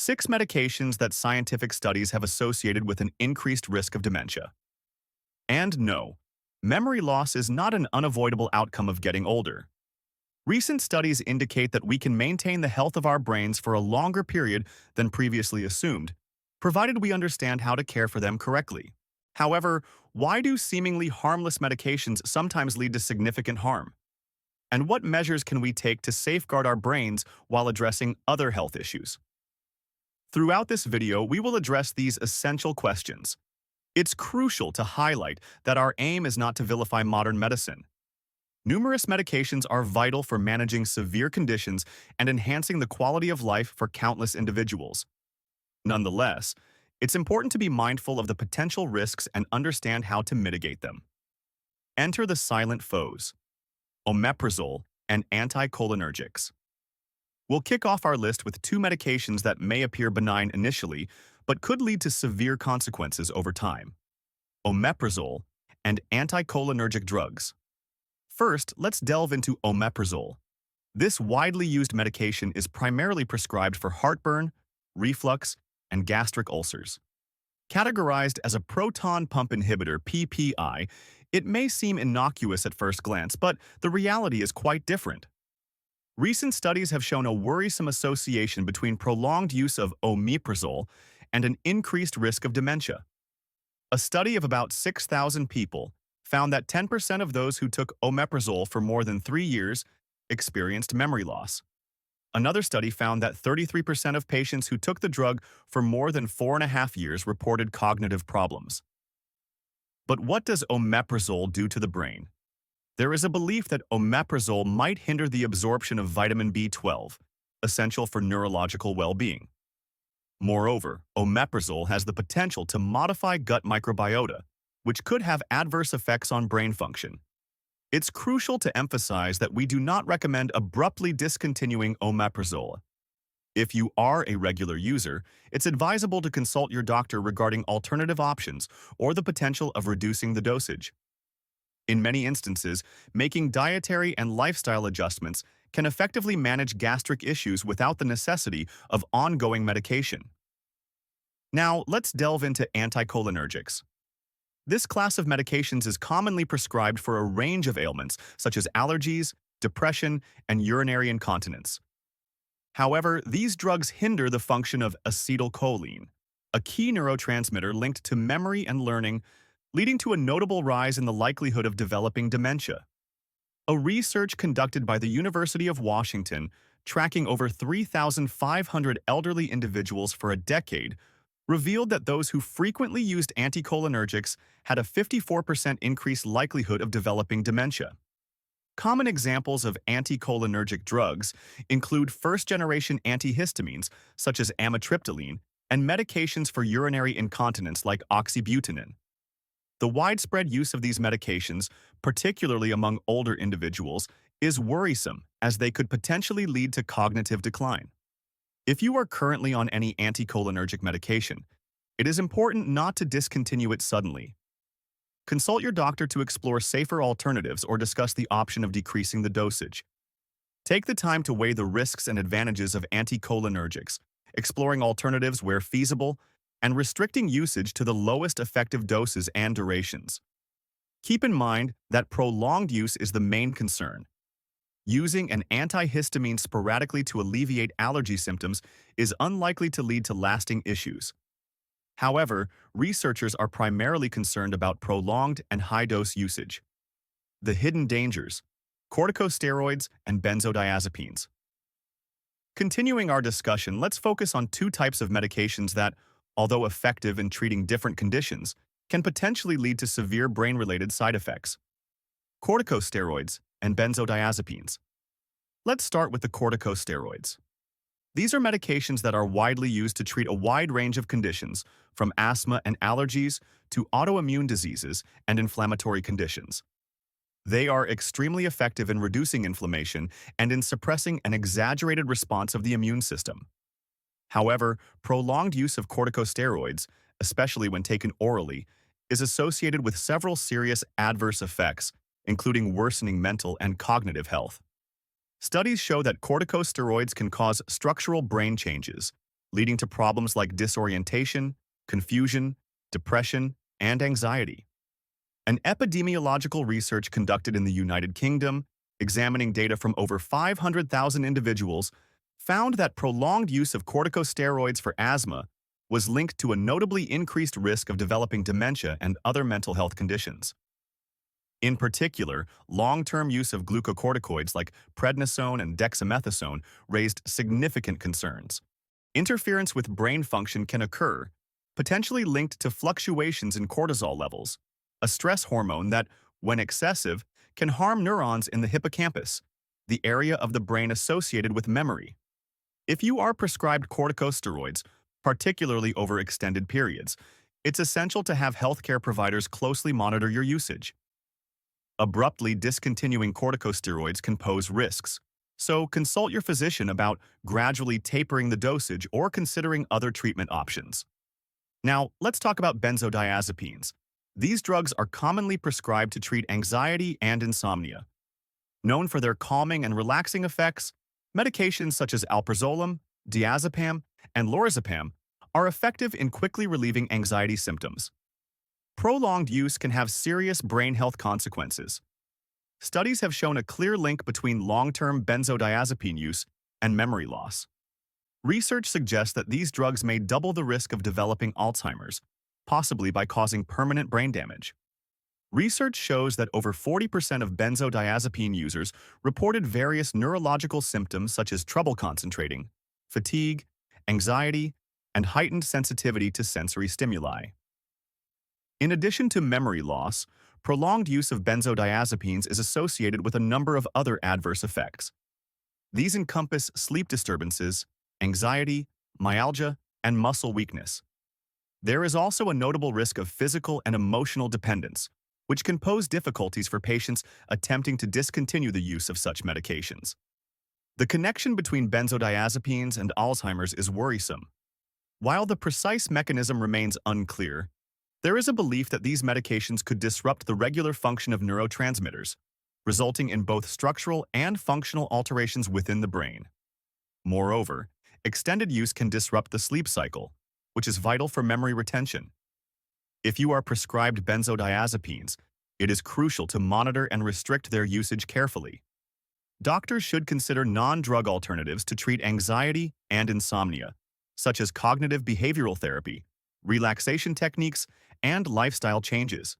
6 medications that scientific studies have associated with an increased risk of dementia. And no, memory loss is not an unavoidable outcome of getting older. Recent studies indicate that we can maintain the health of our brains for a longer period than previously assumed, provided we understand how to care for them correctly. However, why do seemingly harmless medications sometimes lead to significant harm? And what measures can we take to safeguard our brains while addressing other health issues? Throughout this video, we will address these essential questions. It's crucial to highlight that our aim is not to vilify modern medicine. Numerous medications are vital for managing severe conditions and enhancing the quality of life for countless individuals. Nonetheless, it's important to be mindful of the potential risks and understand how to mitigate them. Enter the silent foes: omeprazole and anticholinergics. We'll kick off our list with 2 medications that may appear benign initially, but could lead to severe consequences over time: omeprazole and anticholinergic drugs. First, let's delve into omeprazole. This widely used medication is primarily prescribed for heartburn, reflux, and gastric ulcers. Categorized as a proton pump inhibitor (PPI), it may seem innocuous at first glance, but the reality is quite different. Recent studies have shown a worrisome association between prolonged use of omeprazole and an increased risk of dementia. A study of about 6,000 people found that 10% of those who took omeprazole for more than 3 years experienced memory loss. Another study found that 33% of patients who took the drug for more than 4.5 years reported cognitive problems. But what does omeprazole do to the brain? There is a belief that omeprazole might hinder the absorption of vitamin B12, essential for neurological well-being. Moreover, omeprazole has the potential to modify gut microbiota, which could have adverse effects on brain function. It's crucial to emphasize that we do not recommend abruptly discontinuing omeprazole. If you are a regular user, it's advisable to consult your doctor regarding alternative options or the potential of reducing the dosage. In many instances, making dietary and lifestyle adjustments can effectively manage gastric issues without the necessity of ongoing medication. Now, let's delve into anticholinergics. This class of medications is commonly prescribed for a range of ailments such as allergies, depression, and urinary incontinence. However, these drugs hinder the function of acetylcholine, a key neurotransmitter linked to memory and learning, leading to a notable rise in the likelihood of developing dementia. A research conducted by the University of Washington, tracking over 3,500 elderly individuals for a decade, revealed that those who frequently used anticholinergics had a 54% increased likelihood of developing dementia. Common examples of anticholinergic drugs include first-generation antihistamines such as amitriptyline and medications for urinary incontinence like oxybutynin. The widespread use of these medications, particularly among older individuals, is worrisome as they could potentially lead to cognitive decline. If you are currently on any anticholinergic medication, it is important not to discontinue it suddenly. Consult your doctor to explore safer alternatives or discuss the option of decreasing the dosage. Take the time to weigh the risks and advantages of anticholinergics, exploring alternatives where feasible, and restricting usage to the lowest effective doses and durations. Keep in mind that prolonged use is the main concern. Using an antihistamine sporadically to alleviate allergy symptoms is unlikely to lead to lasting issues. However, researchers are primarily concerned about prolonged and high-dose usage. The hidden dangers: corticosteroids and benzodiazepines. Continuing our discussion, let's focus on 2 types of medications that, although effective in treating different conditions, can potentially lead to severe brain-related side effects: corticosteroids and benzodiazepines. Let's start with the corticosteroids. These are medications that are widely used to treat a wide range of conditions, from asthma and allergies to autoimmune diseases and inflammatory conditions. They are extremely effective in reducing inflammation and in suppressing an exaggerated response of the immune system. However, prolonged use of corticosteroids, especially when taken orally, is associated with several serious adverse effects, including worsening mental and cognitive health. Studies show that corticosteroids can cause structural brain changes, leading to problems like disorientation, confusion, depression, and anxiety. An epidemiological research conducted in the United Kingdom, examining data from over 500,000 individuals, found that prolonged use of corticosteroids for asthma was linked to a notably increased risk of developing dementia and other mental health conditions. In particular, long-term use of glucocorticoids like prednisone and dexamethasone raised significant concerns. Interference with brain function can occur, potentially linked to fluctuations in cortisol levels, a stress hormone that, when excessive, can harm neurons in the hippocampus, the area of the brain associated with memory. If you are prescribed corticosteroids, particularly over extended periods, it's essential to have healthcare providers closely monitor your usage. Abruptly discontinuing corticosteroids can pose risks, so consult your physician about gradually tapering the dosage or considering other treatment options. Now, let's talk about benzodiazepines. These drugs are commonly prescribed to treat anxiety and insomnia. Known for their calming and relaxing effects, medications such as alprazolam, diazepam, and lorazepam are effective in quickly relieving anxiety symptoms. Prolonged use can have serious brain health consequences. Studies have shown a clear link between long-term benzodiazepine use and memory loss. Research suggests that these drugs may double the risk of developing Alzheimer's, possibly by causing permanent brain damage. Research shows that over 40% of benzodiazepine users reported various neurological symptoms such as trouble concentrating, fatigue, anxiety, and heightened sensitivity to sensory stimuli. In addition to memory loss, prolonged use of benzodiazepines is associated with a number of other adverse effects. These encompass sleep disturbances, anxiety, myalgia, and muscle weakness. There is also a notable risk of physical and emotional dependence, which can pose difficulties for patients attempting to discontinue the use of such medications. The connection between benzodiazepines and Alzheimer's is worrisome. While the precise mechanism remains unclear, there is a belief that these medications could disrupt the regular function of neurotransmitters, resulting in both structural and functional alterations within the brain. Moreover, extended use can disrupt the sleep cycle, which is vital for memory retention. If you are prescribed benzodiazepines, it is crucial to monitor and restrict their usage carefully. Doctors should consider non-drug alternatives to treat anxiety and insomnia, such as cognitive behavioral therapy, relaxation techniques, and lifestyle changes.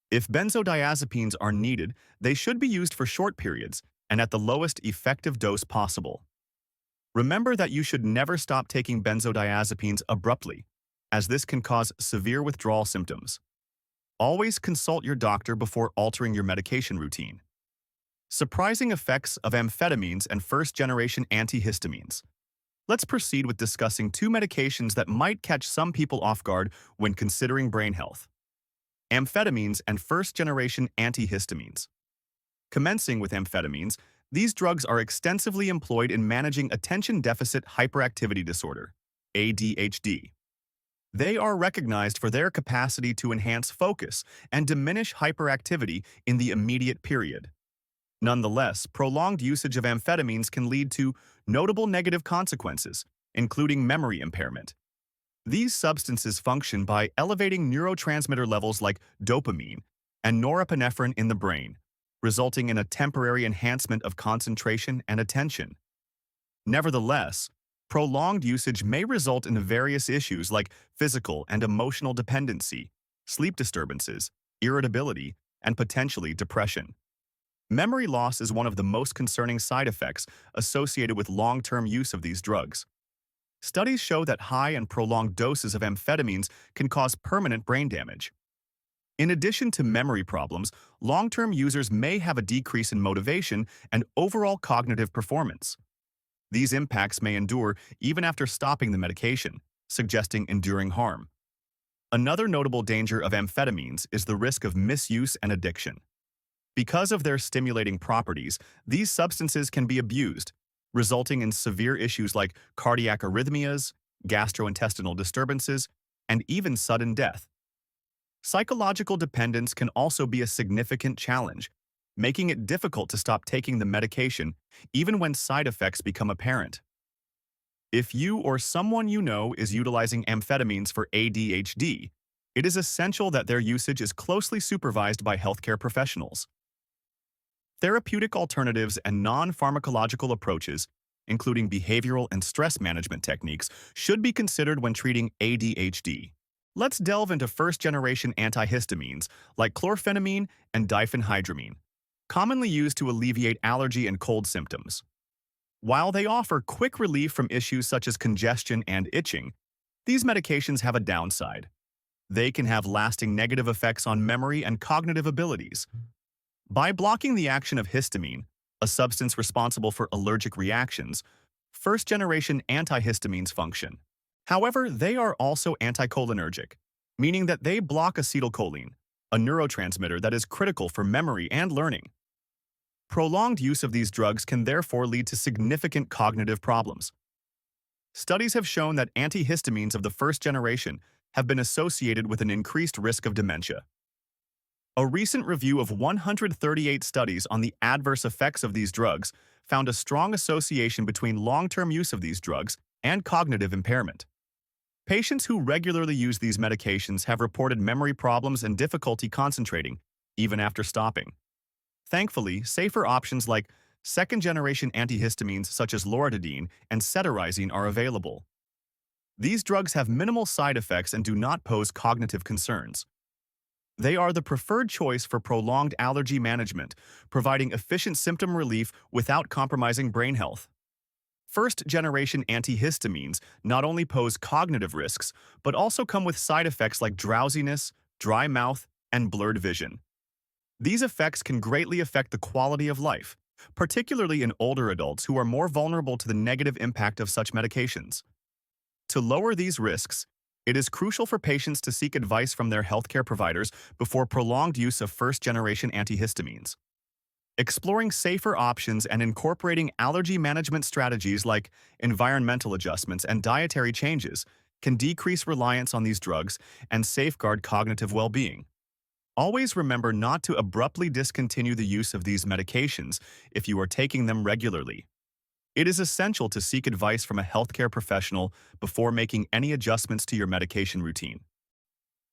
If benzodiazepines are needed, they should be used for short periods and at the lowest effective dose possible. Remember that you should never stop taking benzodiazepines abruptly, as this can cause severe withdrawal symptoms. Always consult your doctor before altering your medication routine. Surprising effects of amphetamines and first-generation antihistamines. Let's proceed with discussing two medications that might catch some people off guard when considering brain health. Amphetamines and first-generation antihistamines. Commencing with amphetamines, these drugs are extensively employed in managing attention deficit hyperactivity disorder, ADHD. They are recognized for their capacity to enhance focus and diminish hyperactivity in the immediate period. Nonetheless, prolonged usage of amphetamines can lead to notable negative consequences, including memory impairment. These substances function by elevating neurotransmitter levels like dopamine and norepinephrine in the brain, resulting in a temporary enhancement of concentration and attention. Nevertheless, prolonged usage may result in various issues like physical and emotional dependency, sleep disturbances, irritability, and potentially depression. Memory loss is one of the most concerning side effects associated with long-term use of these drugs. Studies show that high and prolonged doses of amphetamines can cause permanent brain damage. In addition to memory problems, long-term users may have a decrease in motivation and overall cognitive performance. These impacts may endure even after stopping the medication, suggesting enduring harm. Another notable danger of amphetamines is the risk of misuse and addiction. Because of their stimulating properties, these substances can be abused, resulting in severe issues like cardiac arrhythmias, gastrointestinal disturbances, and even sudden death. Psychological dependence can also be a significant challenge, making it difficult to stop taking the medication even when side effects become apparent. If you or someone you know is utilizing amphetamines for ADHD, it is essential that their usage is closely supervised by healthcare professionals. Therapeutic alternatives and non-pharmacological approaches, including behavioral and stress management techniques, should be considered when treating ADHD. Let's delve into first-generation antihistamines like chlorphenamine and diphenhydramine, commonly used to alleviate allergy and cold symptoms. While they offer quick relief from issues such as congestion and itching, these medications have a downside. They can have lasting negative effects on memory and cognitive abilities. By blocking the action of histamine, a substance responsible for allergic reactions, first-generation antihistamines function. However, they are also anticholinergic, meaning that they block acetylcholine, a neurotransmitter that is critical for memory and learning. Prolonged use of these drugs can therefore lead to significant cognitive problems. Studies have shown that antihistamines of the first generation have been associated with an increased risk of dementia. A recent review of 138 studies on the adverse effects of these drugs found a strong association between long-term use of these drugs and cognitive impairment. Patients who regularly use these medications have reported memory problems and difficulty concentrating, even after stopping. Thankfully, safer options like second-generation antihistamines such as loratadine and cetirizine are available. These drugs have minimal side effects and do not pose cognitive concerns. They are the preferred choice for prolonged allergy management, providing efficient symptom relief without compromising brain health. First-generation antihistamines not only pose cognitive risks, but also come with side effects like drowsiness, dry mouth, and blurred vision. These effects can greatly affect the quality of life, particularly in older adults who are more vulnerable to the negative impact of such medications. To lower these risks, it is crucial for patients to seek advice from their healthcare providers before prolonged use of first-generation antihistamines. Exploring safer options and incorporating allergy management strategies like environmental adjustments and dietary changes can decrease reliance on these drugs and safeguard cognitive well-being. Always remember not to abruptly discontinue the use of these medications if you are taking them regularly. It is essential to seek advice from a healthcare professional before making any adjustments to your medication routine.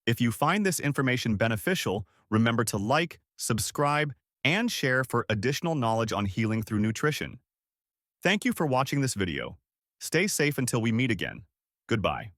If you find this information beneficial, remember to like, subscribe, and share for additional knowledge on healing through nutrition. Thank you for watching this video. Stay safe until we meet again. Goodbye.